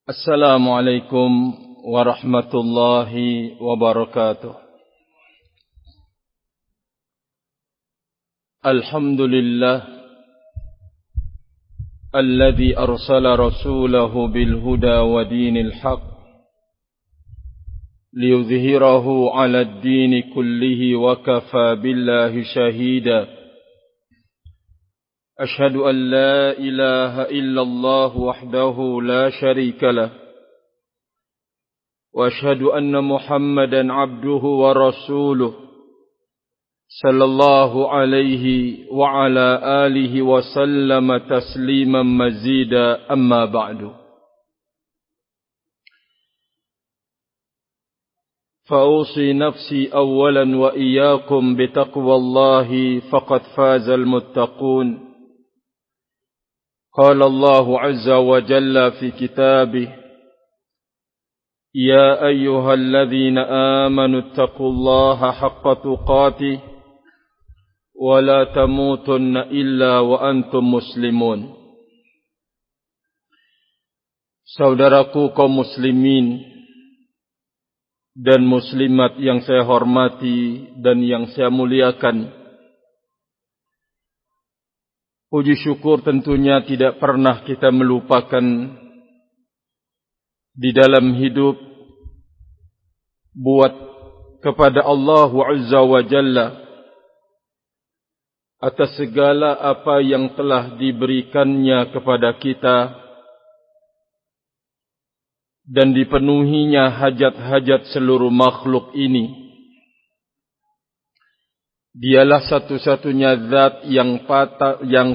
Assalamualaikum warahmatullahi wabarakatuh. Alhamdulillah alladzi arsala rasulahu bil huda wa dinil haq liyudhhirahu 'ala ad-din kullihi wa kafa billahi shahida. أشهد أن لا إله إلا الله وحده لا شريك له وأشهد أن محمدا عبده ورسوله صلى الله عليه وعلى آله وسلم تسليما مزيدا أما بعد فأوصي نفسي أولا وإياكم بتقوى الله فقد فاز المتقون. قال الله عز وجل في كتابه يا أيها الذين آمنوا اتقوا الله حق تقاته ولا تموتن إلا وأنتم مسلمون. Saudaraku kaum muslimin dan muslimat yang saya hormati dan yang saya muliakan, puji syukur tentunya tidak pernah kita melupakan di dalam hidup buat kepada Allah Azza wa Jalla atas segala apa yang telah diberikannya kepada kita dan dipenuhinya hajat-hajat seluruh makhluk ini. Dialah satu-satunya zat yang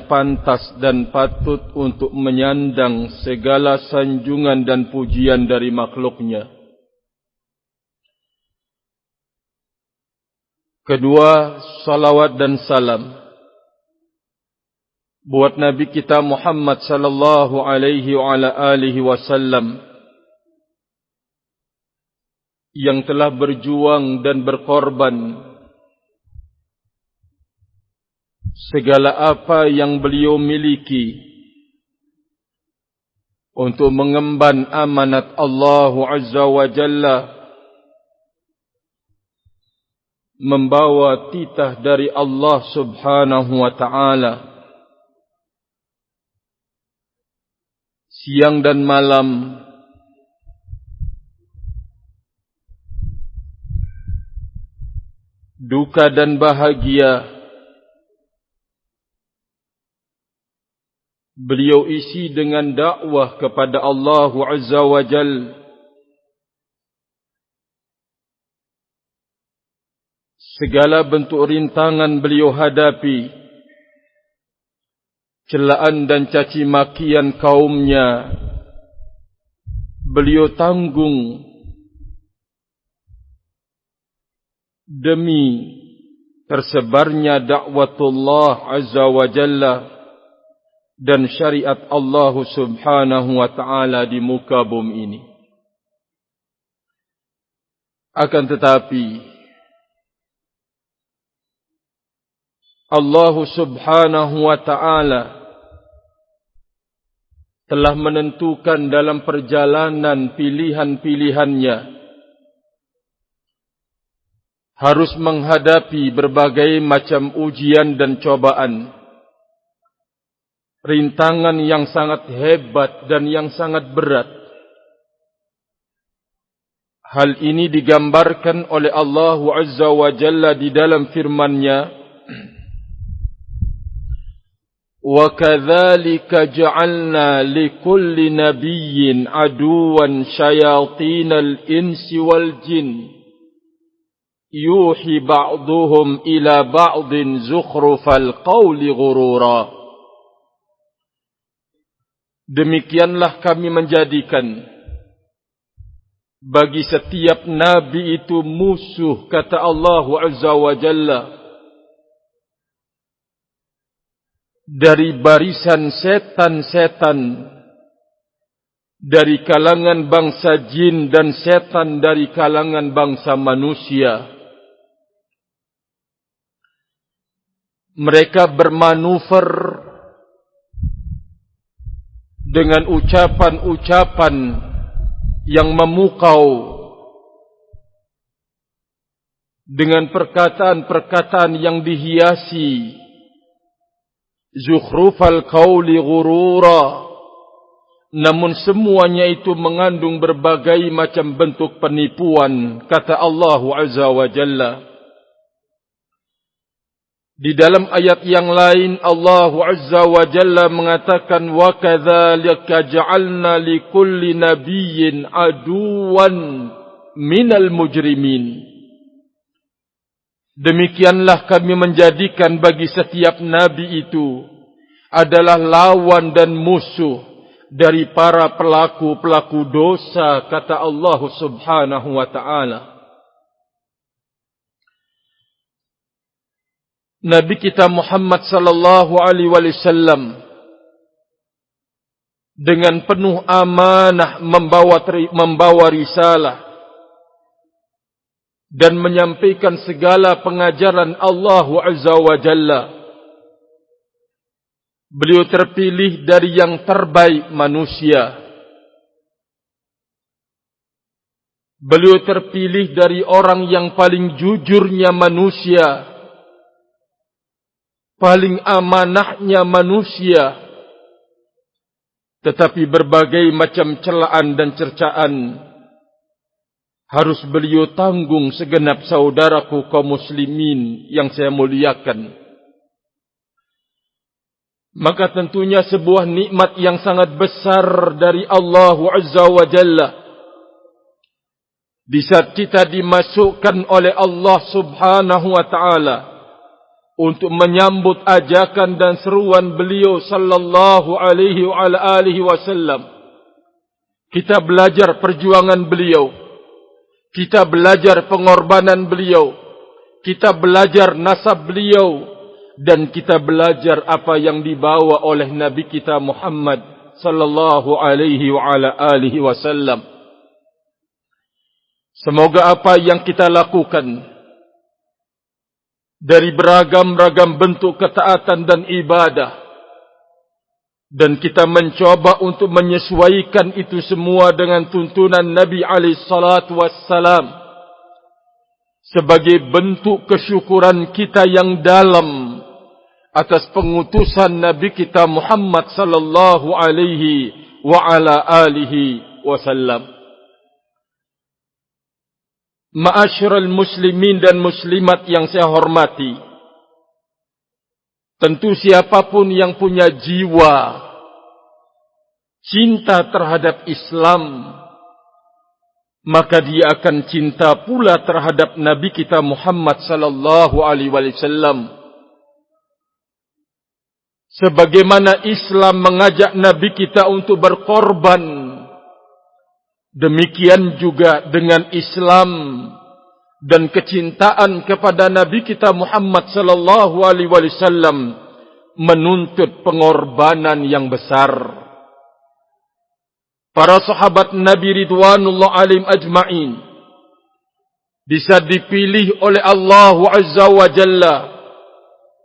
pantas dan patut untuk menyandang segala sanjungan dan pujian dari makhluknya. Kedua, salawat dan salam buat Nabi kita Muhammad sallallahu alaihi wa ala alihi wasallam yang telah berjuang dan berkorban segala apa yang beliau miliki untuk mengemban amanat Allah Azza wa Jalla, membawa titah dari Allah Subhanahu wa Ta'ala siang dan malam, duka dan bahagia. Beliau isi dengan dakwah kepada Allah Azza wa Jal. Segala bentuk rintangan beliau hadapi, celaan dan caci makian kaumnya beliau tanggung demi tersebarnya dakwatullah Azza wa Jalla dan syariat Allah Subhanahu wa Ta'ala di muka bumi ini. Akan tetapi Allah Subhanahu wa Ta'ala telah menentukan dalam perjalanan pilihan-pilihannya harus menghadapi berbagai macam ujian dan cobaan, rintangan yang sangat hebat dan yang sangat berat. Hal ini digambarkan oleh Allah Azza wa Jalla di dalam firman-Nya, wa kadzalika ja'alna likulli nabiyyin aduwan syayatinal insi wal jin yuhi ba'duhum ila ba'din zukhrufal qawli ghurura. Demikianlah kami menjadikan bagi setiap nabi itu musuh, kata Allah Azza wa Jalla, dari barisan setan-setan dari kalangan bangsa jin dan setan dari kalangan bangsa manusia. Mereka bermanuver dengan ucapan-ucapan yang memukau dengan perkataan-perkataan yang dihiasi zukhrufal qawli ghurura, namun semuanya itu mengandung berbagai macam bentuk penipuan. Kata Allah Azza wa Jalla di dalam ayat yang lain, Allah Azza wa Jalla mengatakan, wa kadzalika ja'alna likulli nabiyyin aduwan minal mujrimin. Demikianlah kami menjadikan bagi setiap nabi itu adalah lawan dan musuh dari para pelaku-pelaku dosa, kata Allah Subhanahu wa ta'ala. Nabi kita Muhammad sallallahu alaihi wasallam dengan penuh amanah membawa risalah dan menyampaikan segala pengajaran Allah Azza wa Jalla. Beliau terpilih dari yang terbaik manusia. Beliau terpilih dari orang yang paling jujurnya manusia, paling amanahnya manusia. Tetapi berbagai macam celaan dan cercaan harus beliau tanggung segenap saudaraku kaum muslimin yang saya muliakan. Maka tentunya sebuah nikmat yang sangat besar dari Allah Azza wa Jalla di saat kita dimasukkan oleh Allah Subhanahu wa ta'ala untuk menyambut ajakan dan seruan beliau sallallahu alaihi wa alihi wasallam. Kita belajar perjuangan beliau, kita belajar pengorbanan beliau, kita belajar nasab beliau, dan kita belajar apa yang dibawa oleh Nabi kita Muhammad sallallahu alaihi wa alihi wasallam. Semoga apa yang kita lakukan dari beragam-ragam bentuk ketaatan dan ibadah, dan kita mencoba untuk menyesuaikan itu semua dengan tuntunan Nabi alaihi salatu wassalam, sebagai bentuk kesyukuran kita yang dalam atas pengutusan Nabi kita Muhammad sallallahu alaihi wa ala alihi wasallam. Ma'asyiral muslimin dan muslimat yang saya hormati, tentu siapapun yang punya jiwa cinta terhadap Islam, maka dia akan cinta pula terhadap Nabi kita Muhammad sallallahu alaihi wasallam. Sebagaimana Islam mengajak Nabi kita untuk berkorban, demikian juga dengan Islam dan kecintaan kepada Nabi kita Muhammad sallallahu alaihi wasallam menuntut pengorbanan yang besar. Para sahabat Nabi ridwanullah alaihim ajma'in bisa dipilih oleh Allah Azza wa Jalla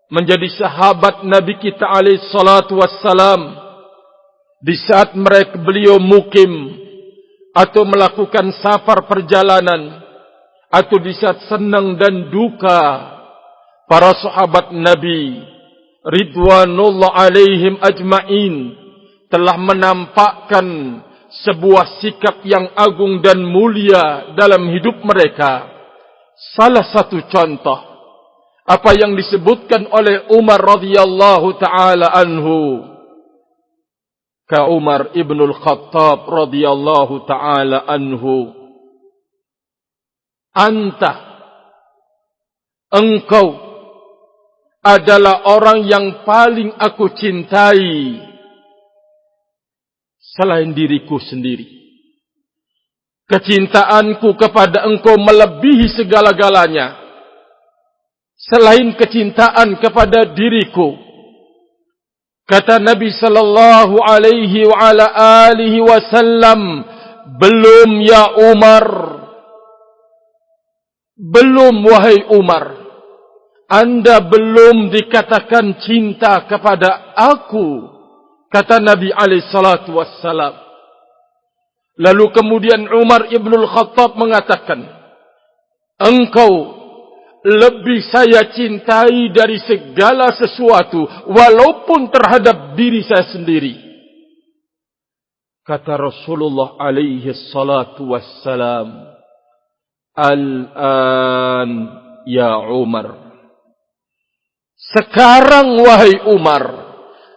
menjadi sahabat Nabi kita alaihi salatu wassalam di saat beliau mukim atau melakukan safar perjalanan, atau di saat senang dan duka. Para sahabat Nabi ridwanullah alaihim ajma'in telah menampakkan sebuah sikap yang agung dan mulia dalam hidup mereka. Salah satu contoh apa yang disebutkan oleh Umar radhiyallahu taala anhu, ka Umar ibnul Khattab radhiyallahu taala anhu, engkau adalah orang yang paling aku cintai selain diriku sendiri. Kecintaanku kepada engkau melebihi segala-galanya selain kecintaan kepada diriku. Kata Nabi sallallahu alaihi wa ala alihi wasallam, belum ya Umar, belum wahai Umar, Anda belum dikatakan cinta kepada aku. Kata Nabi alaihi salatu wassalam, Lalu kemudian Umar ibnul Khattab mengatakan, engkau lebih saya cintai dari segala sesuatu, walaupun terhadap diri saya sendiri. Kata Rasulullah alaihi salatu wassalam, Al-an ya Umar. Sekarang wahai Umar,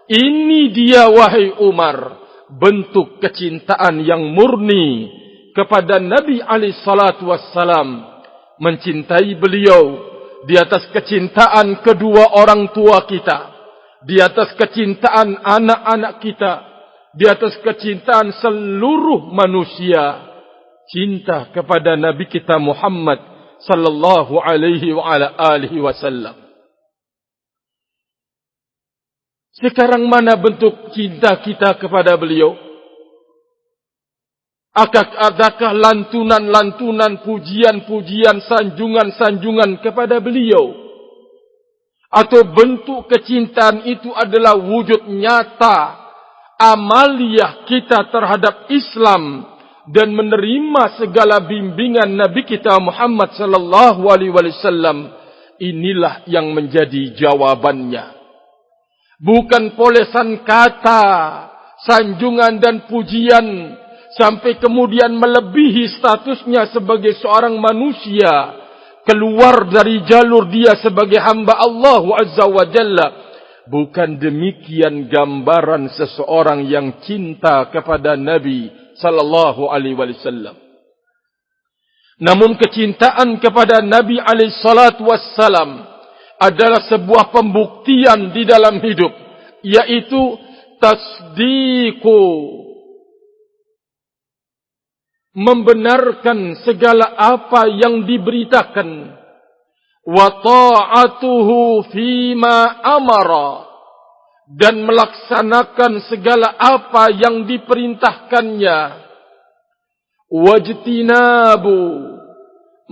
ini dia wahai Umar, bentuk kecintaan yang murni kepada Nabi alaihi salatu wassalam. Mencintai beliau di atas kecintaan kedua orang tua kita, di atas kecintaan anak-anak kita, di atas kecintaan seluruh manusia. Cinta kepada Nabi kita Muhammad sallallahu alaihi wa ala alihi wasallam. Sekarang mana bentuk cinta kita kepada beliau? Adakah lantunan-lantunan, pujian-pujian, sanjungan-sanjungan kepada beliau? Atau bentuk kecintaan itu adalah wujud nyata amaliyah kita terhadap Islam dan menerima segala bimbingan Nabi kita Muhammad sallallahu alaihi wasallam? Inilah yang menjadi jawabannya. Bukan polesan kata, sanjungan dan pujian sampai kemudian melebihi statusnya sebagai seorang manusia, keluar dari jalur dia sebagai hamba Allah Azza wa Jalla. Bukan demikian gambaran seseorang yang cinta kepada Nabi sallallahu alaihi wasallam. Namun kecintaan kepada Nabi alaihi salatu wassalam adalah sebuah pembuktian di dalam hidup, yaitu tasdiqu, membenarkan segala apa yang diberitakan, wa ta'atuhu fima amara, dan melaksanakan segala apa yang diperintahkannya, wajtinabu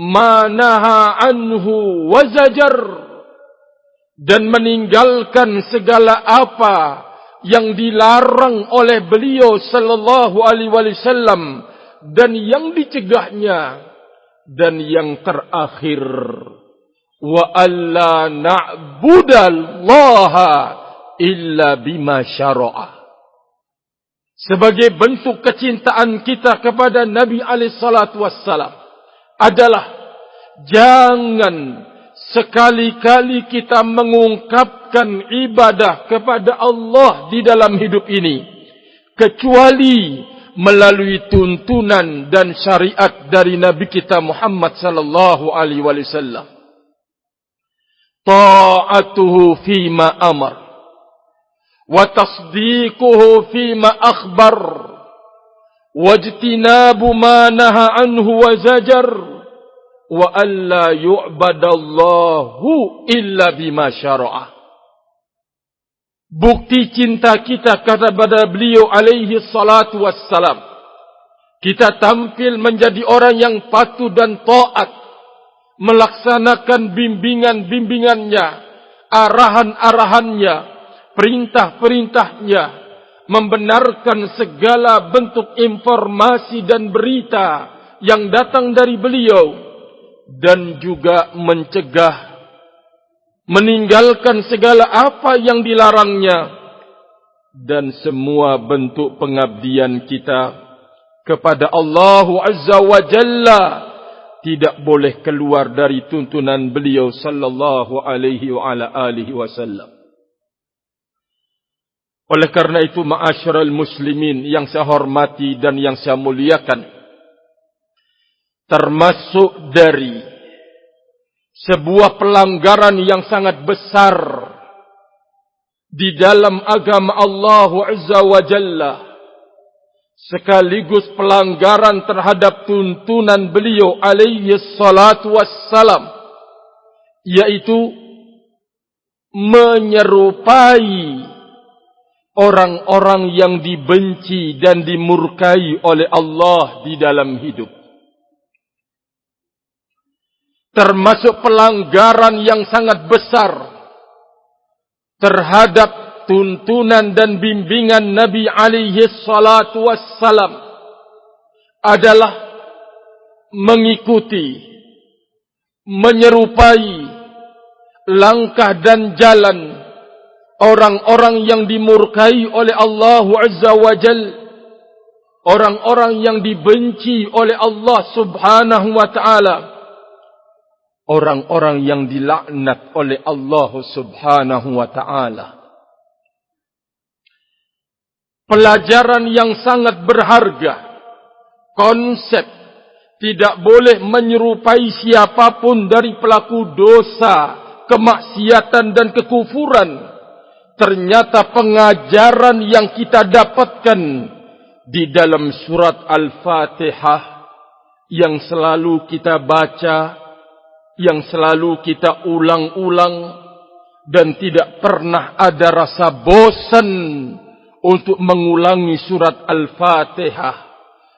ma naha anhu wa zajar, dan meninggalkan segala apa yang dilarang oleh beliau sallallahu alaihi wasallam dan yang dicegahnya. Dan yang terakhir, wa alla na'budallaha illa bima syara'a. Sebagai bentuk kecintaan kita kepada Nabi alaihi salatu wassalam adalah jangan sekali-kali kita mengungkapkan ibadah kepada Allah di dalam hidup ini kecuali melalui tuntunan dan syariat dari Nabi kita Muhammad sallallahu alaihi wasallam. Ta'atuhu fima amar wa tasdiquhu fima akhbar wajtinabu ma naha anhu wa zajar wa alla yu'badallahu illa bima syara'a. Bukti cinta kita kepada beliau alaihi salatu wassalam, kita tampil menjadi orang yang patuh dan taat, melaksanakan bimbingan-bimbingannya, arahan-arahannya, perintah-perintahnya, membenarkan segala bentuk informasi dan berita yang datang dari beliau, dan juga mencegah, meninggalkan segala apa yang dilarangnya, dan semua bentuk pengabdian kita kepada Allah Azza wa Jalla tidak boleh keluar dari tuntunan beliau sallallahu alaihi wa ala alihi wasallam. Oleh karena itu, ma'asyiral muslimin yang saya hormati dan yang saya muliakan, termasuk dari sebuah pelanggaran yang sangat besar di dalam agama Allah Azza wa Jalla, sekaligus pelanggaran terhadap tuntunan beliau alaihi salatu wassalam, yaitu menyerupai orang-orang yang dibenci dan dimurkai oleh Allah di dalam hidup. Termasuk pelanggaran yang sangat besar terhadap tuntunan dan bimbingan Nabi alaihi salatu wassalam adalah mengikuti, menyerupai langkah dan jalan orang-orang yang dimurkai oleh Allah Azza wa Jal, orang-orang yang dibenci oleh Allah Subhanahu wa ta'ala, orang-orang yang dilaknat oleh Allah Subhanahu wa ta'ala. Pelajaran yang sangat berharga, konsep tidak boleh menyerupai siapapun dari pelaku dosa, kemaksiatan dan kekufuran. Ternyata pengajaran yang kita dapatkan di dalam surat Al-Fatihah yang selalu kita baca, yang selalu kita ulang-ulang, dan tidak pernah ada rasa bosan untuk mengulangi surat Al-Fatihah.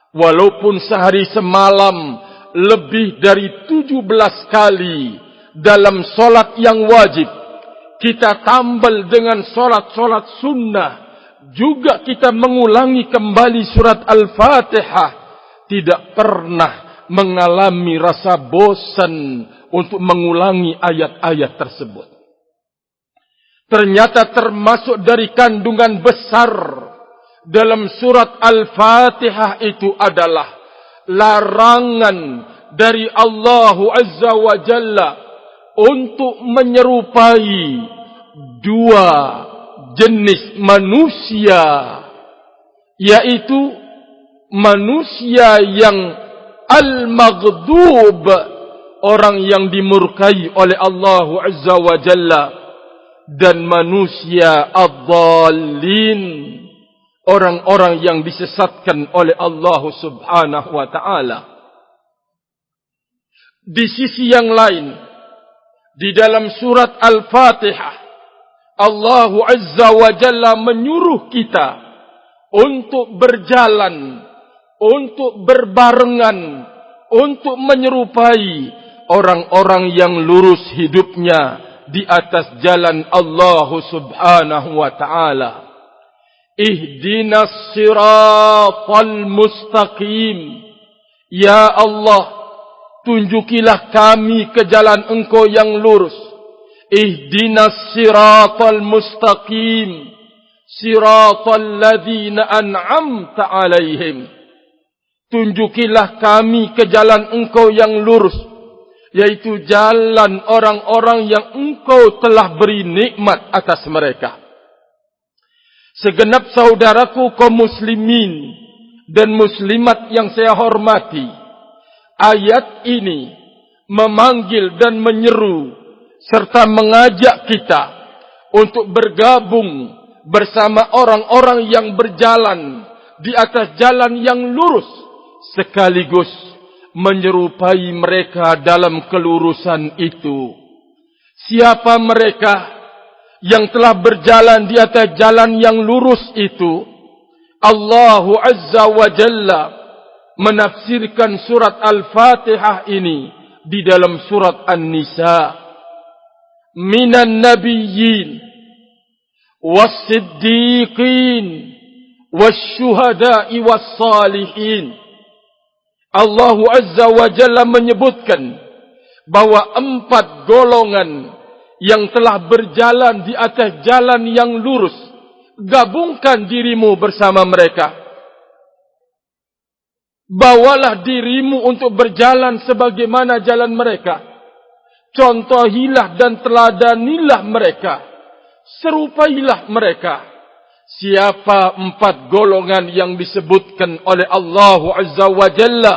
Walaupun sehari semalam lebih dari 17 kali dalam solat yang wajib, kita tambal dengan solat-solat sunnah, juga kita mengulangi kembali surat Al-Fatihah, tidak pernah mengalami rasa bosan untuk mengulangi ayat-ayat tersebut. Ternyata termasuk dari kandungan besar dalam surat Al-Fatihah itu adalah larangan dari Allah Azza wa Jalla untuk menyerupai dua jenis manusia, yaitu manusia yang al-maghdub, orang yang dimurkai oleh Allah Azza wa Jalla, dan manusia ad-dallin, orang-orang yang disesatkan oleh Allah Subhanahu wa ta'ala. Di sisi yang lain, di dalam surat Al-Fatihah, Allah Azza wa Jalla menyuruh kita untuk berjalan, untuk berbarengan, untuk menyerupai orang-orang yang lurus hidupnya di atas jalan Allah Subhanahu wa ta'ala. Ihdinas siratal mustaqim. Ya Allah, tunjukilah kami ke jalan Engkau yang lurus. Ihdinas siratal mustaqim, siratal ladzina an'amta alaihim. Tunjukilah kami ke jalan Engkau yang lurus, yaitu jalan orang-orang yang Engkau telah beri nikmat atas mereka. Segenap saudaraku kaum muslimin dan muslimat yang saya hormati, ayat ini memanggil dan menyeru serta mengajak kita untuk bergabung bersama orang-orang yang berjalan di atas jalan yang lurus, sekaligus menyerupai mereka dalam kelurusan itu. Siapa mereka yang telah berjalan di atas jalan yang lurus itu? Allah Azza wa Jalla menafsirkan surat Al-Fatihah ini di dalam surat An-Nisa. Minan nabiyyin was-siddiqin was-syuhada'i was-salihin. Allah Azza wa Jalla menyebutkan bahwa 4 golongan yang telah berjalan di atas jalan yang lurus, gabungkan dirimu bersama mereka. Bawalah dirimu untuk berjalan sebagaimana jalan mereka. Contohilah dan teladanilah mereka. Serupailah mereka. Siapa 4 golongan yang disebutkan oleh Allah Azza wa Jalla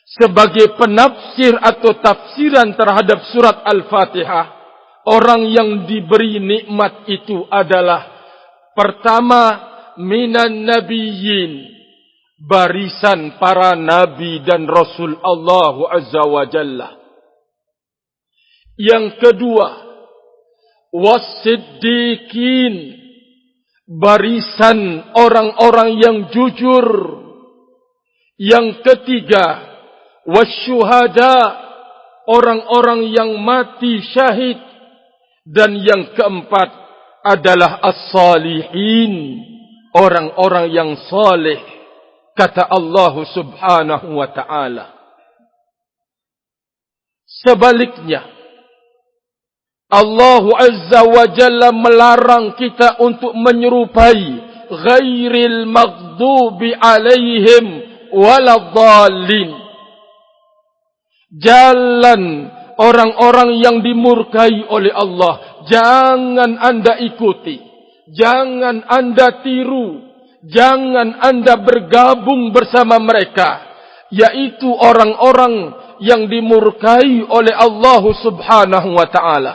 sebagai penafsir atau tafsiran terhadap surat Al-Fatihah? Orang yang diberi nikmat itu adalah, pertama, minan nabiyyin, barisan para nabi dan rasul Allah Azza wa Jalla. Yang kedua, was-siddiqin, barisan orang-orang yang jujur. Yang ketiga, wasyuhada, orang-orang yang mati syahid. Dan yang keempat adalah as-salihin, orang-orang yang saleh. kata Allah Subhanahu wa ta'ala. Sebaliknya, Allah Azza wa Jalla melarang kita untuk menyerupai ghairil maghdubi alaihim waladhdallin. Jalan orang-orang yang dimurkai oleh Allah, jangan Anda ikuti, jangan Anda tiru, jangan Anda bergabung bersama mereka, yaitu orang-orang yang dimurkai oleh Allah Subhanahu wa ta'ala.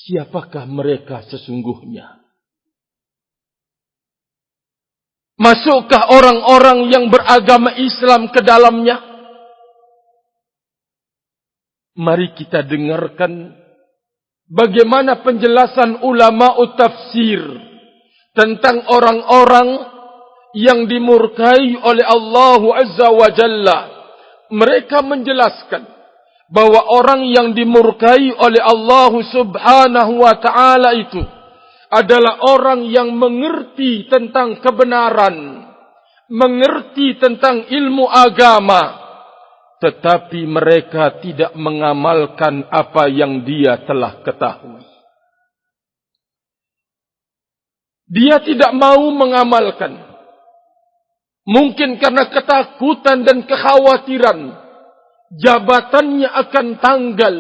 Siapakah mereka sesungguhnya? Masukkah orang-orang yang beragama Islam ke dalamnya? Mari kita dengarkan bagaimana penjelasan ulama tafsir tentang orang-orang yang dimurkai oleh Allah Azza wa Jalla. Mereka menjelaskan bahwa orang yang dimurkai oleh Allah Subhanahu wa ta'ala itu adalah orang yang mengerti tentang kebenaran, mengerti tentang ilmu agama, tetapi mereka tidak mengamalkan apa yang dia telah ketahui. Dia tidak mau mengamalkan, mungkin karena ketakutan dan kekhawatiran jabatannya akan tanggal,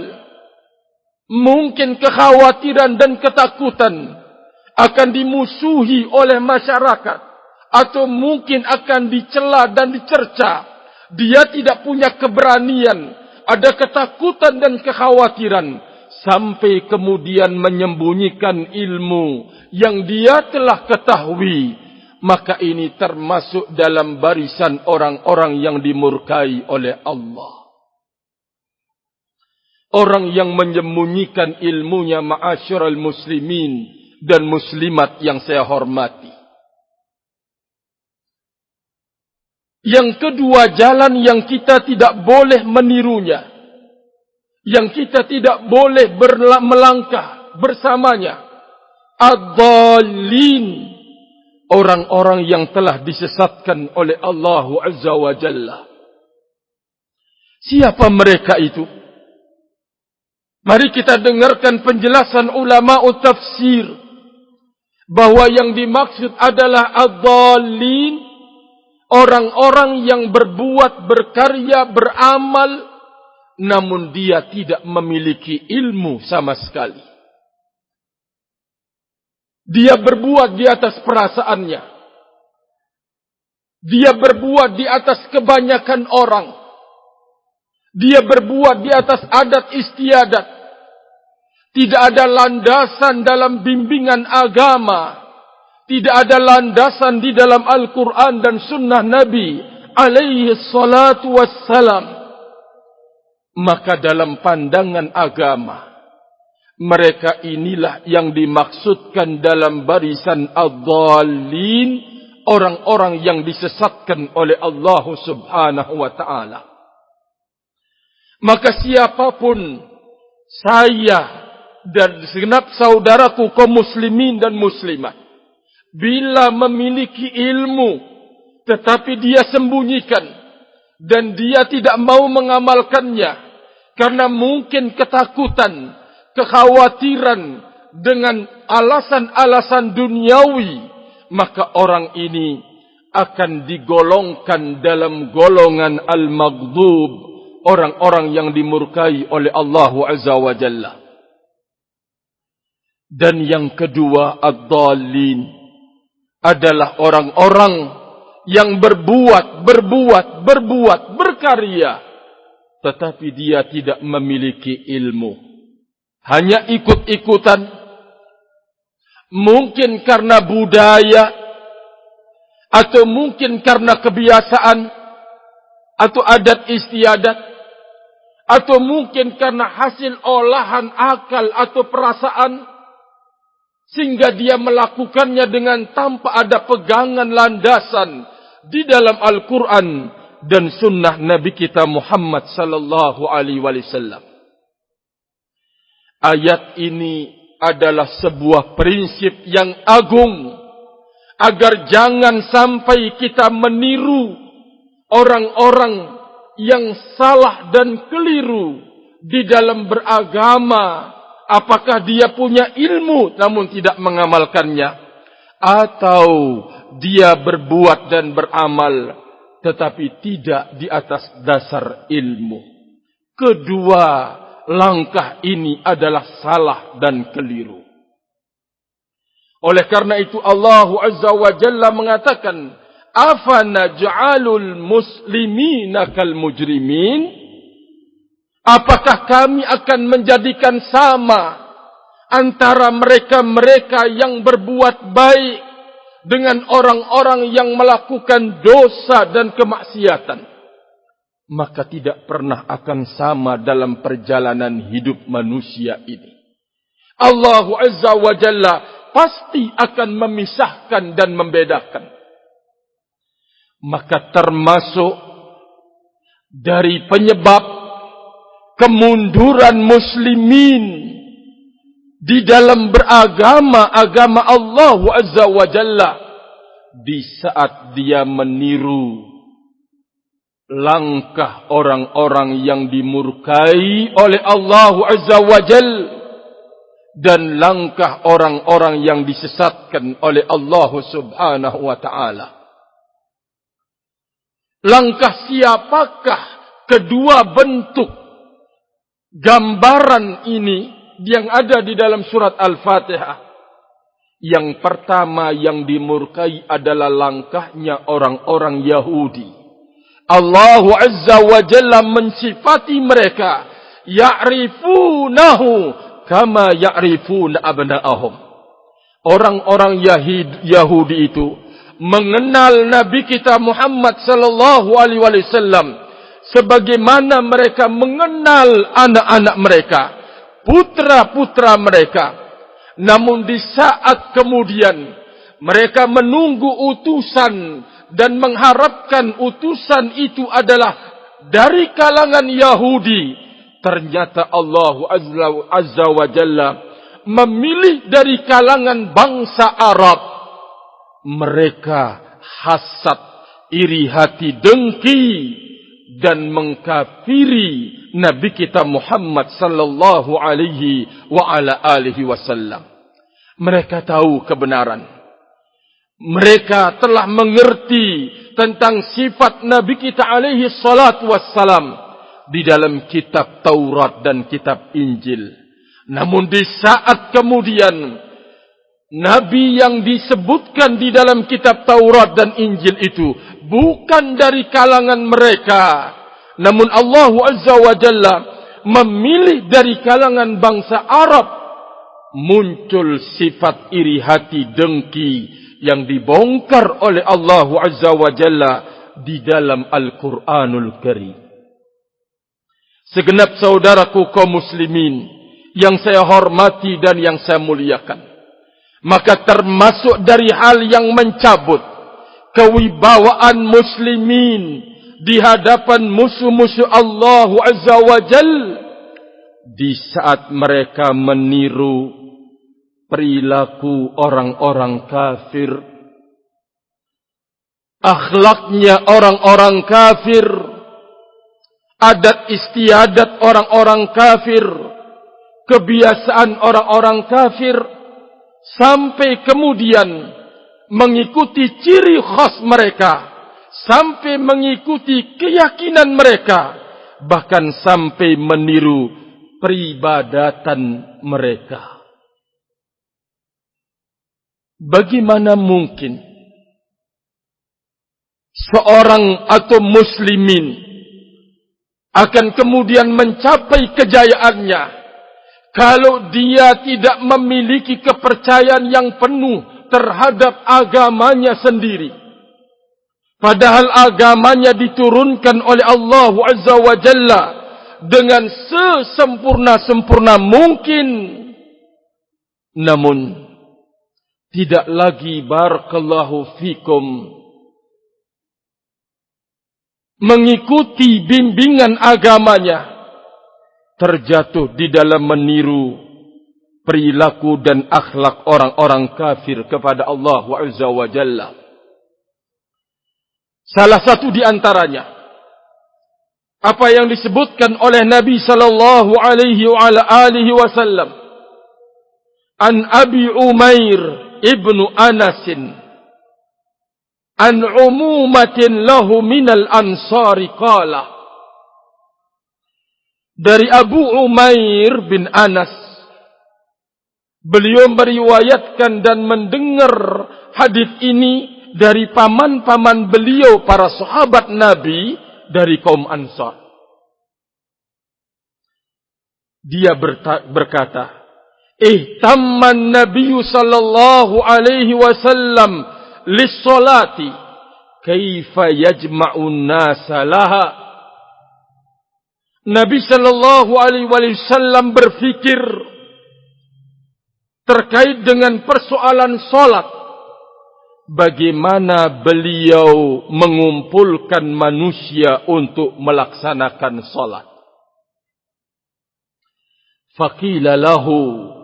mungkin kekhawatiran dan ketakutan akan dimusuhi oleh masyarakat, atau mungkin akan dicela dan dicerca. Dia tidak punya keberanian, ada ketakutan dan kekhawatiran, sampai kemudian menyembunyikan ilmu yang dia telah ketahui. Maka ini termasuk dalam barisan orang-orang yang dimurkai oleh Allah. Orang yang menyembunyikan ilmunya, ma'asyiral muslimin dan muslimat yang saya hormati. Yang kedua, jalan yang kita tidak boleh menirunya, yang kita tidak boleh melangkah bersamanya, ad-dallin, orang-orang yang telah disesatkan oleh Allah Azza wa Jalla. Siapa mereka itu? Mari kita dengarkan penjelasan ulama tafsir bahwa yang dimaksud adalah ad-dallin, orang-orang yang berbuat, berkarya, beramal, namun dia tidak memiliki ilmu sama sekali. Dia berbuat di atas perasaannya. Dia berbuat di atas kebanyakan orang. Dia berbuat di atas adat istiadat. Tidak ada landasan dalam bimbingan agama. Tidak ada landasan di dalam Al-Quran dan Sunnah Nabi alaihi salatu wassalam. Maka dalam pandangan agama, mereka inilah yang dimaksudkan dalam barisan ad-dallin, orang-orang yang disesatkan oleh Allah Subhanahu wa ta'ala. Maka siapapun, saya dan segenap saudaraku kaum muslimin dan muslimat, bila memiliki ilmu tetapi dia sembunyikan dan dia tidak mau mengamalkannya karena mungkin ketakutan, kekhawatiran dengan alasan-alasan duniawi, maka orang ini akan digolongkan dalam golongan al-maghdub, orang-orang yang dimurkai oleh Allah Azza wa Jalla. Dan yang kedua, ad-dallin, adalah orang-orang yang berbuat, berkarya, tetapi dia tidak memiliki ilmu. Hanya ikut-ikutan, mungkin karena budaya, atau mungkin karena kebiasaan, atau adat istiadat, atau mungkin karena hasil olahan akal atau perasaan, sehingga dia melakukannya dengan tanpa ada pegangan landasan di dalam Al-Quran dan Sunnah Nabi kita Muhammad sallallahu alaihi wasallam. Ayat ini adalah sebuah prinsip yang agung, agar jangan sampai kita meniru orang-orang yang salah dan keliru di dalam beragama. Apakah dia punya ilmu namun tidak mengamalkannya, atau dia berbuat dan beramal tetapi tidak di atas dasar ilmu. Kedua langkah ini adalah salah dan keliru. Oleh karena itu Allah Azza wa Jalla mengatakan, afanaj'alul muslimina kal mujrimin? Apakah kami akan menjadikan sama antara mereka-mereka yang berbuat baik dengan orang-orang yang melakukan dosa dan kemaksiatan? Maka tidak pernah akan sama dalam perjalanan hidup manusia ini. Allah Azza wa Jalla pasti akan memisahkan dan membedakan. Maka termasuk dari penyebab kemunduran muslimin di dalam beragama agama Allah Azza wa Jalla, di saat dia meniru langkah orang-orang yang dimurkai oleh Allah Azza wa Jalla dan langkah orang-orang yang disesatkan oleh Allah Subhanahu wa taala. Langkah siapakah kedua bentuk gambaran ini yang ada di dalam surat Al-Fatihah? Yang pertama yang dimurkai adalah langkahnya orang-orang Yahudi. Allah Azza wa Jalla mensifati mereka, ya'rifunahu kama ya'rifuna abna'ahum. Orang-orang Yahudi itu mengenal Nabi kita Muhammad sallallahu alaihi wasallam sebagaimana mereka mengenal anak-anak mereka, putra-putra mereka. Namun di saat kemudian mereka menunggu utusan dan mengharapkan utusan itu adalah dari kalangan Yahudi, ternyata Allah Azza wa Jalla memilih dari kalangan bangsa Arab. Mereka hasad, iri hati, dengki dan mengkafiri Nabi kita Muhammad sallallahu alaihi wa ala alihi wasallam. Mereka tahu kebenaran. Mereka telah mengerti tentang sifat Nabi kita alaihi salatu wassalam di dalam kitab Taurat dan kitab Injil. Namun di saat kemudian Nabi yang disebutkan di dalam kitab Taurat dan Injil itu bukan dari kalangan mereka, namun Allah Azza wa Jalla memilih dari kalangan bangsa Arab. Muncul sifat iri hati, dengki yang dibongkar oleh Allah Azza wa Jalla di dalam Al-Quranul Karim. Segenap saudaraku kaum muslimin yang saya hormati dan yang saya muliakan, maka termasuk dari hal yang mencabut kewibawaan muslimin di hadapan musuh-musuh Allah Azza wa Jal, di saat mereka meniru perilaku orang-orang kafir, akhlaknya orang-orang kafir, adat istiadat orang-orang kafir, kebiasaan orang-orang kafir, sampai kemudian mengikuti ciri khas mereka, sampai mengikuti keyakinan mereka, bahkan sampai meniru peribadatan mereka. Bagaimana mungkin seorang atau muslimin akan kemudian mencapai kejayaannya kalau dia tidak memiliki kepercayaan yang penuh terhadap agamanya sendiri? Padahal agamanya diturunkan oleh Allah Azza wa Jalla dengan sesempurna-sempurna mungkin. Namun tidak lagi, barakallahu fikum, mengikuti bimbingan agamanya, terjatuh di dalam meniru perilaku dan akhlak orang-orang kafir kepada Allah Azza wa Jalla. Salah satu di antaranya apa yang disebutkan oleh Nabi sallallahu alaihi wasallam an Abi Umair ibnu Anas an umumatin lahu minal ansari qala, dari Abu Umair bin Anas, beliau meriwayatkan dan mendengar hadis ini dari paman-paman beliau para sahabat Nabi dari kaum Ansar. Dia berkata, ihtamman Nabi sallallahu alaihi wasallam lis-salati kaifa yajma'un nasa laha. Nabi sallallahu alaihi wasallam berfikir terkait dengan persoalan salat, bagaimana beliau mengumpulkan manusia untuk melaksanakan salat. Faqila lahu,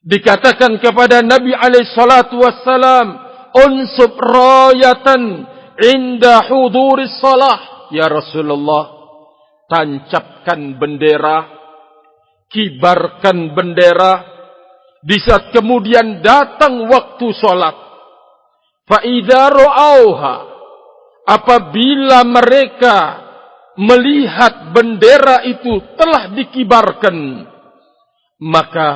dikatakan kepada Nabi alaihi salatu wassalam, unsub rayatan inda huduris salah. Ya Rasulullah, tancapkan bendera, kibarkan bendera di saat kemudian datang waktu salat. Fa idza ra'auha, apabila mereka melihat bendera itu telah dikibarkan, maka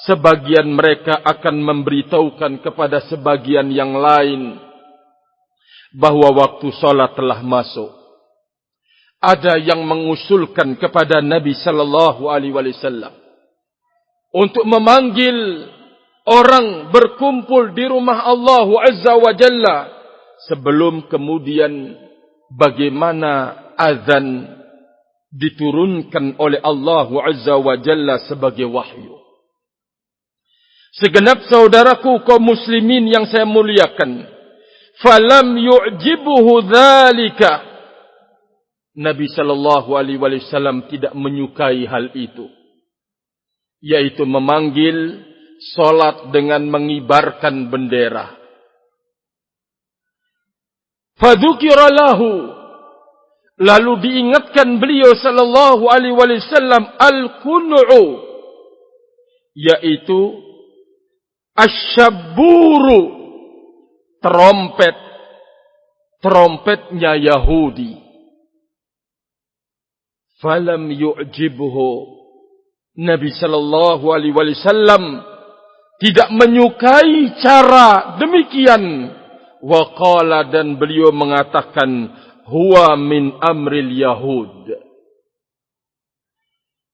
sebagian mereka akan memberitahukan kepada sebagian yang lain bahwa waktu salat telah masuk. Ada yang mengusulkan kepada Nabi sallallahu alaihi wasallam untuk memanggil orang berkumpul di rumah Allah Azza wa Jalla sebelum kemudian bagaimana azan diturunkan oleh Allah Azza wa Jalla sebagai wahyu. Segenap saudaraku kaum muslimin yang saya muliakan, falam yu'jibuhu dzalika. Nabi sallallahu alaihi wasallam tidak menyukai hal itu, yaitu memanggil salat dengan mengibarkan bendera. Fadzukira lahu, lalu diingatkan beliau sallallahu alaihi wasallam al-kun'u, yaitu asyaburu, trompetnya Yahudi. Falam yu'jibhu, Nabi sallallahu alaihi wasallam tidak menyukai cara demikian. Wa qala, dan beliau mengatakan, huwa min amril yahud.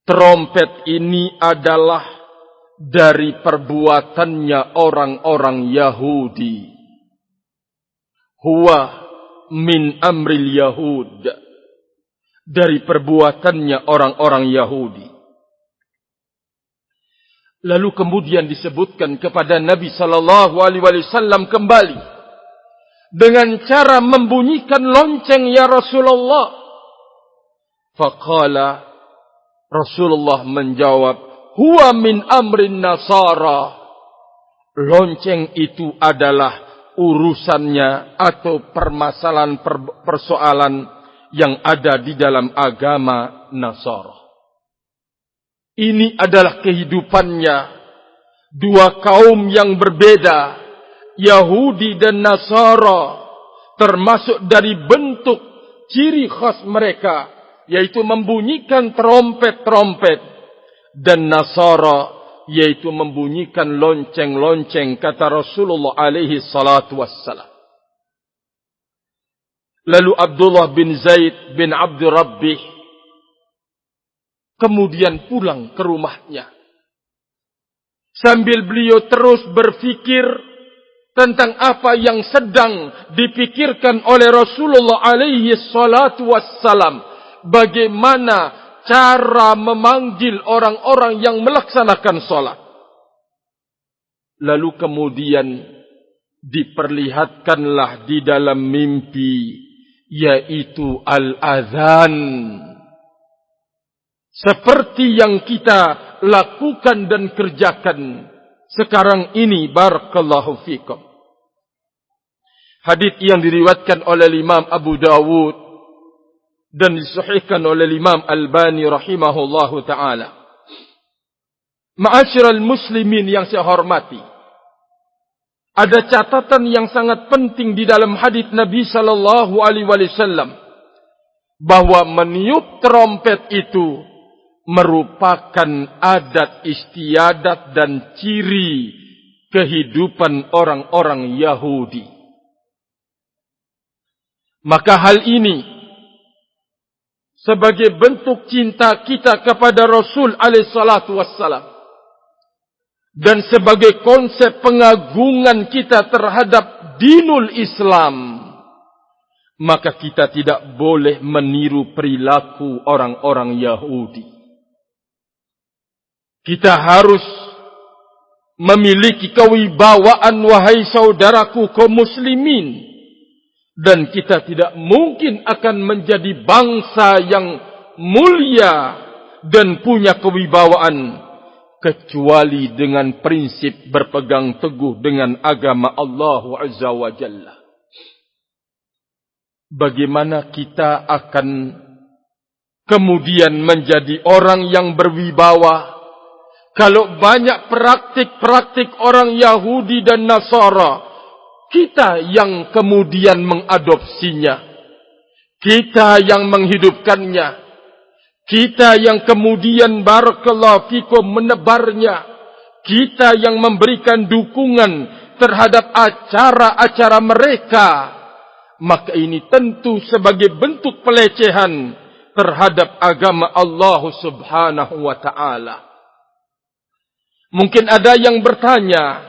Trompet ini adalah dari perbuatannya orang-orang Yahudi. Huwa min amril yahud, dari perbuatannya orang-orang Yahudi. Lalu kemudian disebutkan kepada Nabi sallallahu alaihi wasallam kembali dengan cara membunyikan lonceng, ya Rasulullah. Faqala, Rasulullah menjawab, huwa min amrin nasara. Lonceng itu adalah urusannya atau persoalan yang ada di dalam agama Nasara. Ini adalah kehidupannya dua kaum yang berbeda, Yahudi dan Nasara, termasuk dari bentuk ciri khas mereka, yaitu membunyikan trompet-trompet, dan Nasara yaitu membunyikan lonceng-lonceng, kata Rasulullah alaihi salatu wassalam. Lalu Abdullah bin Zaid bin Abdul Rabbih kemudian pulang ke rumahnya, sambil beliau terus berfikir tentang apa yang sedang dipikirkan oleh Rasulullah alaihi salatu wassalam, bagaimana cara memanggil orang-orang yang melaksanakan salat. Lalu kemudian diperlihatkanlah di dalam mimpi, yaitu al-azan. Seperti yang kita lakukan dan kerjakan sekarang ini. Barakallahu fikum. Hadits yang diriwayatkan oleh Imam Abu Dawud dan disahihkan oleh Imam Albani rahimahullahu ta'ala. Ma'asyiral muslimin yang saya hormati, ada catatan yang sangat penting di dalam hadits Nabi sallallahu alaihi wasallam bahwa meniup trompet itu merupakan adat istiadat dan ciri kehidupan orang-orang Yahudi. Maka hal ini sebagai bentuk cinta kita kepada Rasul alaihi salatu wassalam dan sebagai konsep pengagungan kita terhadap dinul Islam, maka kita tidak boleh meniru perilaku orang-orang Yahudi. Kita harus memiliki kewibawaan, wahai saudaraku kaum muslimin. Dan kita tidak mungkin akan menjadi bangsa yang mulia dan punya kewibawaan kecuali dengan prinsip berpegang teguh dengan agama Allah Azza wa Jalla. Bagaimana kita akan kemudian menjadi orang yang berwibawa kalau banyak praktik-praktik orang Yahudi dan Nasara kita yang kemudian mengadopsinya, kita yang menghidupkannya, kita yang kemudian barakallahu fikum menebarnya, kita yang memberikan dukungan terhadap acara-acara mereka, maka ini tentu sebagai bentuk pelecehan terhadap agama Allah Subhanahu wa ta'ala. Mungkin ada yang bertanya,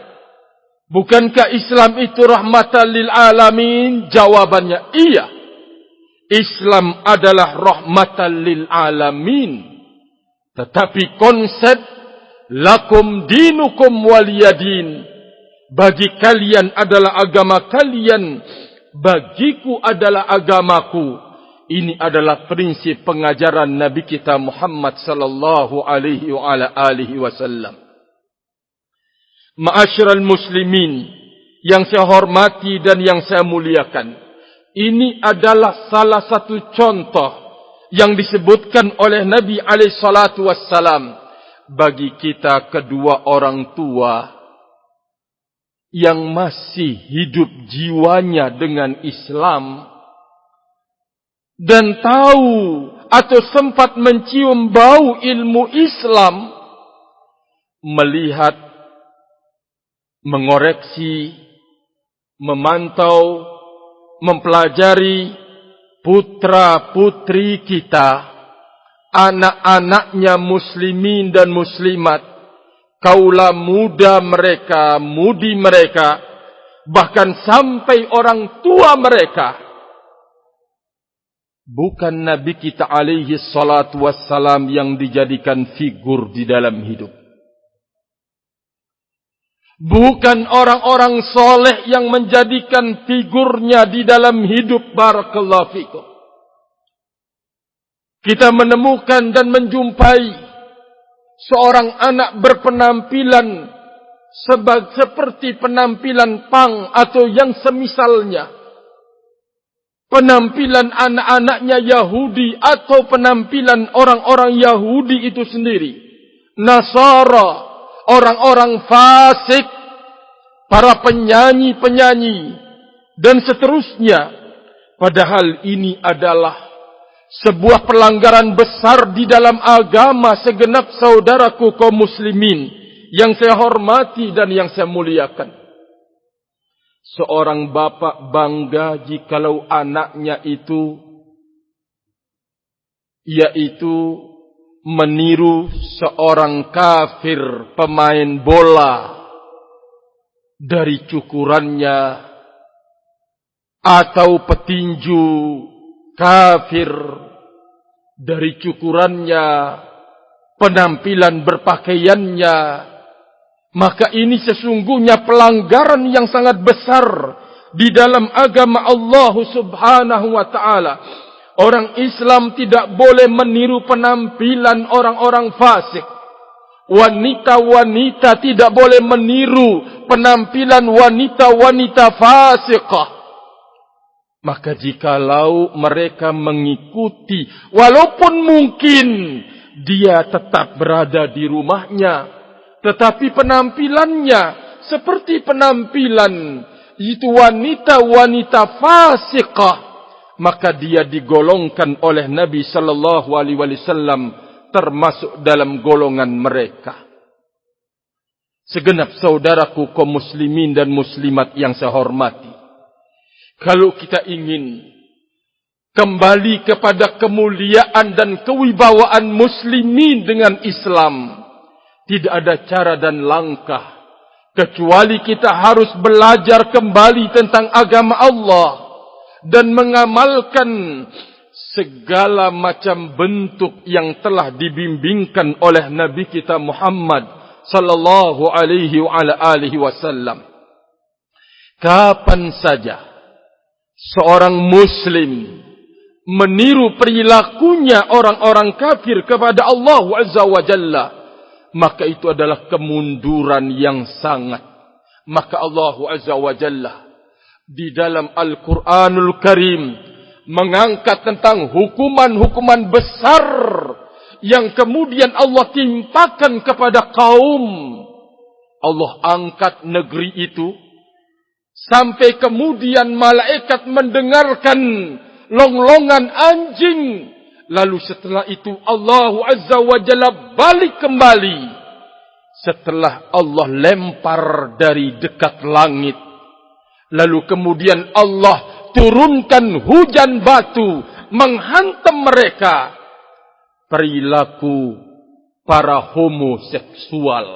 bukankah Islam itu rahmatan lil alamin? Jawabannya iya. Islam adalah rahmatan lil alamin. Tetapi konsep lakum dinukum waliyadin, bagi kalian adalah agama kalian, bagiku adalah agamaku. Ini adalah prinsip pengajaran Nabi kita Muhammad sallallahu alaihi wasallam. Ma'asyiral muslimin yang saya hormati dan yang saya muliakan, ini adalah salah satu contoh yang disebutkan oleh Nabi alaihi salatu wassalam bagi kita kedua orang tua yang masih hidup jiwanya dengan Islam dan tahu atau sempat mencium bau ilmu Islam, melihat, mengoreksi, memantau, mempelajari putra-putri kita, anak-anaknya muslimin dan muslimat, kaula muda mereka, mudi mereka, bahkan sampai orang tua mereka. Bukan Nabi kita alaihi salatu wassalam yang dijadikan figur di dalam hidup. Bukan orang-orang soleh yang menjadikan figurnya di dalam hidup. Barakallahu fikum. Kita menemukan dan menjumpai seorang anak berpenampilan seperti penampilan pang atau yang semisalnya. Penampilan anak-anaknya Yahudi atau penampilan orang-orang Yahudi itu sendiri. Nasara, orang-orang fasik, para penyanyi-penyanyi, dan seterusnya. Padahal ini adalah sebuah pelanggaran besar di dalam agama segenap saudaraku kaum muslimin yang saya hormati dan yang saya muliakan. Seorang bapak bangga jikalau anaknya itu yaitu meniru seorang kafir pemain bola dari cukurannya, atau petinju kafir dari cukurannya, penampilan berpakaiannya. Maka ini sesungguhnya pelanggaran yang sangat besar di dalam agama Allah Subhanahu wa ta'ala. Orang Islam tidak boleh meniru penampilan orang-orang fasik. wanita-wanita tidak boleh meniru penampilan wanita-wanita fasiqah. Maka jikalau mereka mengikuti, walaupun mungkin dia tetap berada di rumahnya, tetapi penampilannya seperti penampilan itu wanita-wanita fasiqah, maka dia digolongkan oleh Nabi sallallahu alaihi wasallam termasuk dalam golongan mereka. Segenap saudaraku kaum muslimin dan muslimat yang saya hormati, kalau kita ingin kembali kepada kemuliaan dan kewibawaan muslimin dengan Islam, tidak ada cara dan langkah kecuali kita harus belajar kembali tentang agama Allah dan mengamalkan segala macam bentuk yang telah dibimbingkan oleh Nabi kita Muhammad sallallahu alaihi wasallam. Kapan saja seorang muslim meniru perilakunya orang-orang kafir kepada Allah Azza wa Jalla, maka itu adalah kemunduran yang sangat. Maka Allah Azza wa Jalla di dalam Al-Quranul Karim mengangkat tentang hukuman-hukuman besar yang kemudian Allah timpakan kepada kaum. Allah angkat negeri itu sampai kemudian malaikat mendengarkan longlongan anjing. Lalu setelah itu Allah Azza wa Jalla balik kembali. Setelah Allah lempar dari dekat langit, lalu kemudian Allah turunkan hujan batu menghantam mereka. Perilaku para homoseksual,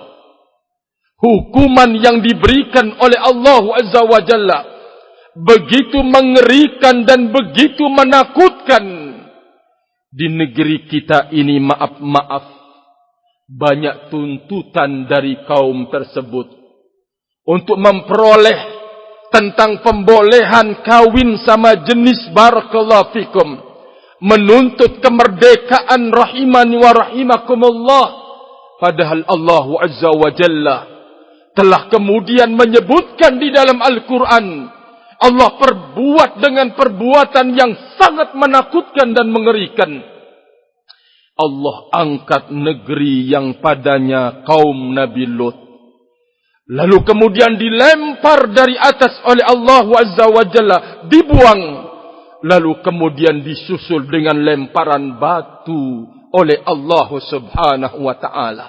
hukuman yang diberikan oleh Allah Azza wa Jalla begitu mengerikan dan begitu menakutkan. Di negeri kita ini maaf-maaf banyak tuntutan dari kaum tersebut untuk memperoleh tentang pembolehan kawin sama jenis, barakallahu fikum, menuntut kemerdekaan rahimani wa rahimakumullah. Padahal Allah Azza wa Jalla telah kemudian menyebutkan di dalam Al-Quran, Allah perbuat dengan perbuatan yang sangat menakutkan dan mengerikan. Allah angkat negeri yang padanya kaum Nabi Lut, lalu kemudian dilempar dari atas oleh Allah Azza wa Jalla, dibuang, lalu kemudian disusul dengan lemparan batu oleh Allah Subhanahu wa ta'ala.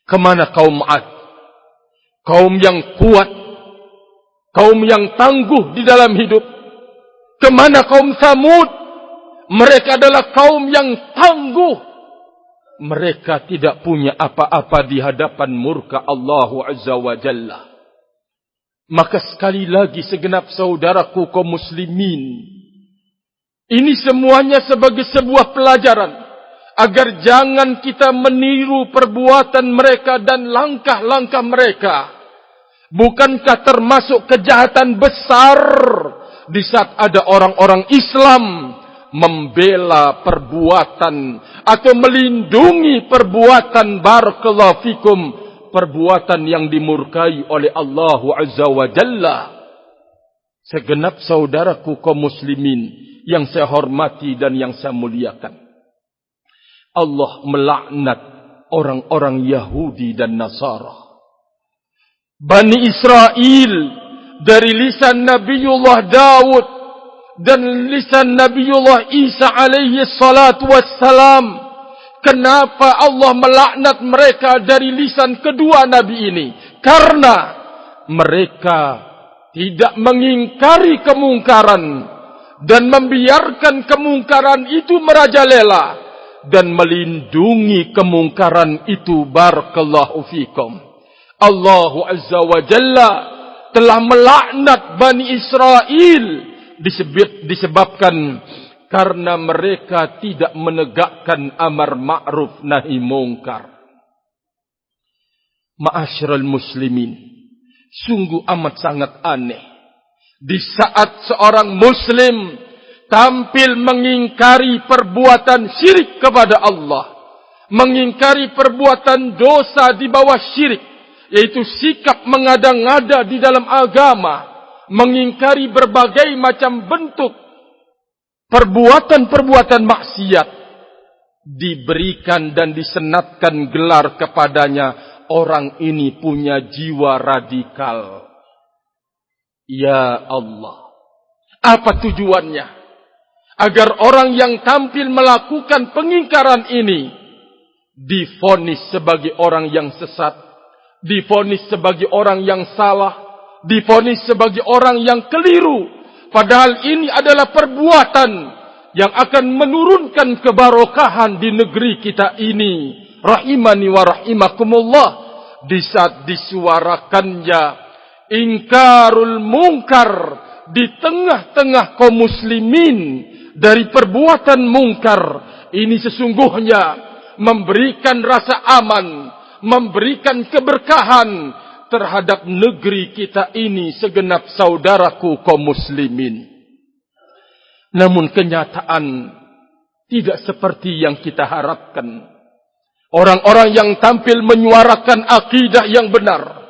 Kemana kaum Ad? Kaum yang kuat, kaum yang tangguh di dalam hidup. Kemana kaum Samud? Mereka adalah kaum yang tangguh. Mereka tidak punya apa-apa di hadapan murka Allah Azza wa Jalla. Maka sekali lagi segenap saudaraku kaum muslimin, ini semuanya sebagai sebuah pelajaran agar jangan kita meniru perbuatan mereka dan langkah-langkah mereka. Bukankah termasuk kejahatan besar di saat ada orang-orang Islam membela perbuatan atau melindungi perbuatan, barakallahu fikum, perbuatan yang dimurkai oleh Allah Azza wa Jalla? Segenap saudaraku kaum muslimin yang saya hormati dan yang saya muliakan, Allah melaknat orang-orang Yahudi dan Nasara. Bani Israel dari lisan Nabiullah Daud dan lisan Nabiullah Isa alaihi salatu wassalam. Kenapa Allah melaknat mereka dari lisan kedua Nabi ini? Karena mereka tidak mengingkari kemungkaran dan membiarkan kemungkaran itu merajalela dan melindungi kemungkaran itu, barakallahu fikum. Allah Azza wa Jalla telah melaknat Bani Israel disebabkan karena mereka tidak menegakkan amar ma'ruf nahi mungkar. Ma'asyiral muslimin, sungguh amat sangat aneh di saat seorang muslim tampil mengingkari perbuatan syirik kepada Allah, mengingkari perbuatan dosa di bawah syirik, yaitu sikap mengada-ngada di dalam agama, mengingkari berbagai macam bentuk perbuatan-perbuatan maksiat, diberikan dan disenatkan gelar kepadanya, orang ini punya jiwa radikal. Ya Allah, apa tujuannya? Agar orang yang tampil melakukan pengingkaran ini divonis sebagai orang yang sesat, divonis sebagai orang yang salah, divonis sebagai orang yang keliru. Padahal ini adalah perbuatan yang akan menurunkan kebarokahan di negeri kita ini. Rahimani wa rahimakumullah. Di saat disuarakannya ingkarul mungkar di tengah-tengah kaum muslimin dari perbuatan mungkar, ini sesungguhnya memberikan rasa aman, memberikan keberkahan terhadap negeri kita ini segenap saudaraku kaum muslimin. Namun kenyataan tidak seperti yang kita harapkan. Orang-orang yang tampil menyuarakan akidah yang benar,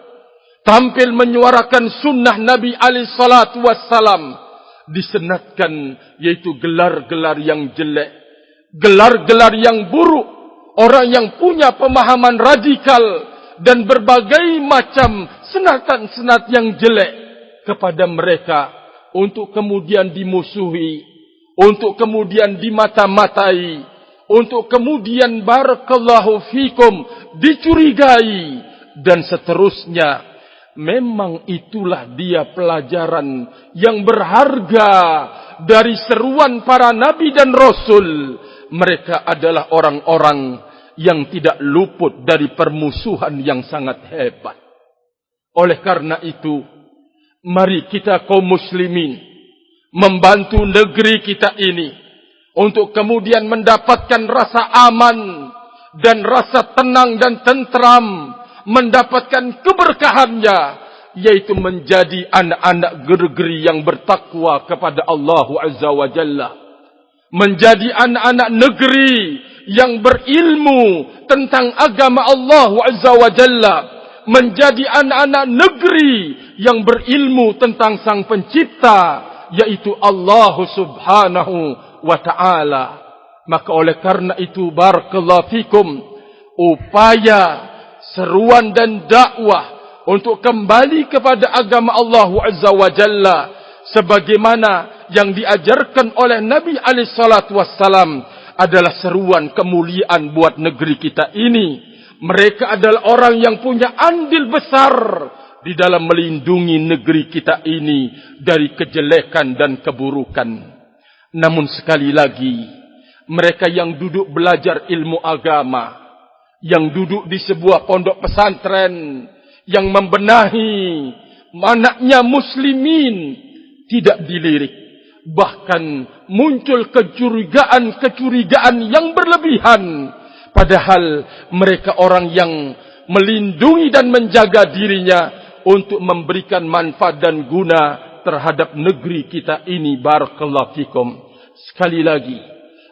tampil menyuarakan sunnah Nabi alaihi salatu wassalam, disenatkan yaitu gelar-gelar yang jelek, gelar-gelar yang buruk, orang yang punya pemahaman radikal dan berbagai macam senat-senat yang jelek kepada mereka, untuk kemudian dimusuhi, untuk kemudian dimata-matai, untuk kemudian barakallahu fikum dicurigai dan seterusnya. Memang itulah dia pelajaran yang berharga dari seruan para nabi dan rasul. Mereka adalah orang-orang yang tidak luput dari permusuhan yang sangat hebat. Oleh karena itu, mari kita kaum muslimin membantu negeri kita ini untuk kemudian mendapatkan rasa aman dan rasa tenang dan tentram, mendapatkan keberkahannya, yaitu menjadi anak-anak negeri yang bertakwa kepada Allah Azza wa Jalla, menjadi anak-anak negeri yang berilmu tentang agama Allah Azza wa Jalla, menjadi anak-anak negeri yang berilmu tentang Sang Pencipta, yaitu Allah Subhanahu wa Ta'ala. Maka oleh karena itu, barakallahu fikum, upaya seruan dan dakwah untuk kembali kepada agama Allah Azza wa Jalla sebagaimana yang diajarkan oleh Nabi alaihi salatu wassalam adalah seruan kemuliaan buat negeri kita ini. Mereka adalah orang yang punya andil besar di dalam melindungi negeri kita ini dari kejelekan dan keburukan. Namun sekali lagi, mereka yang duduk belajar ilmu agama, yang duduk di sebuah pondok pesantren, yang membenahi anaknya muslimin, tidak dilirik. Bahkan muncul kecurigaan-kecurigaan yang berlebihan. Padahal mereka orang yang melindungi dan menjaga dirinya untuk memberikan manfaat dan guna terhadap negeri kita ini. Barakallahu fikum. Sekali lagi,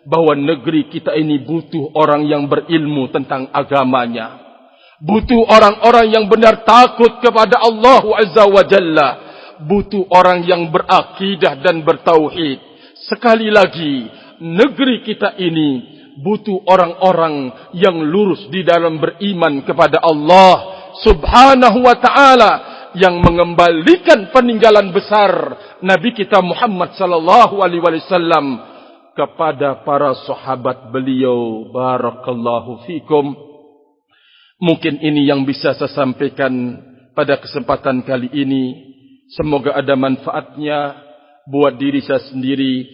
bahwa negeri kita ini butuh orang yang berilmu tentang agamanya, butuh orang-orang yang benar takut kepada Allah Azza wa Jalla, butuh orang yang berakidah dan bertauhid. Sekali lagi, negeri kita ini butuh orang-orang yang lurus di dalam beriman kepada Allah Subhanahu wa Ta'ala, yang mengembalikan peninggalan besar Nabi kita Muhammad sallallahu alaihi wasallam kepada para sahabat beliau. Barakallahu fikum. Mungkin ini yang bisa saya sampaikan pada kesempatan kali ini. Semoga ada manfaatnya buat diri saya sendiri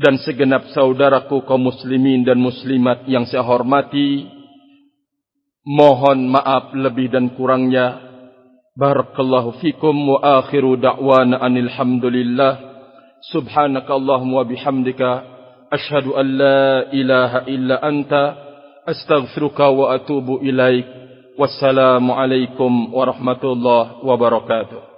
dan segenap saudaraku kaum muslimin dan muslimat yang saya hormati. Mohon maaf lebih dan kurangnya. Barakallahu fikum wa akhiru da'wana anil hamdulillah. Subhanakallahumma wa bihamdika asyhadu an la ilaha illa anta astaghfiruka wa atubu ilaik. Wassalamu alaikum warahmatullahi wabarakatuh.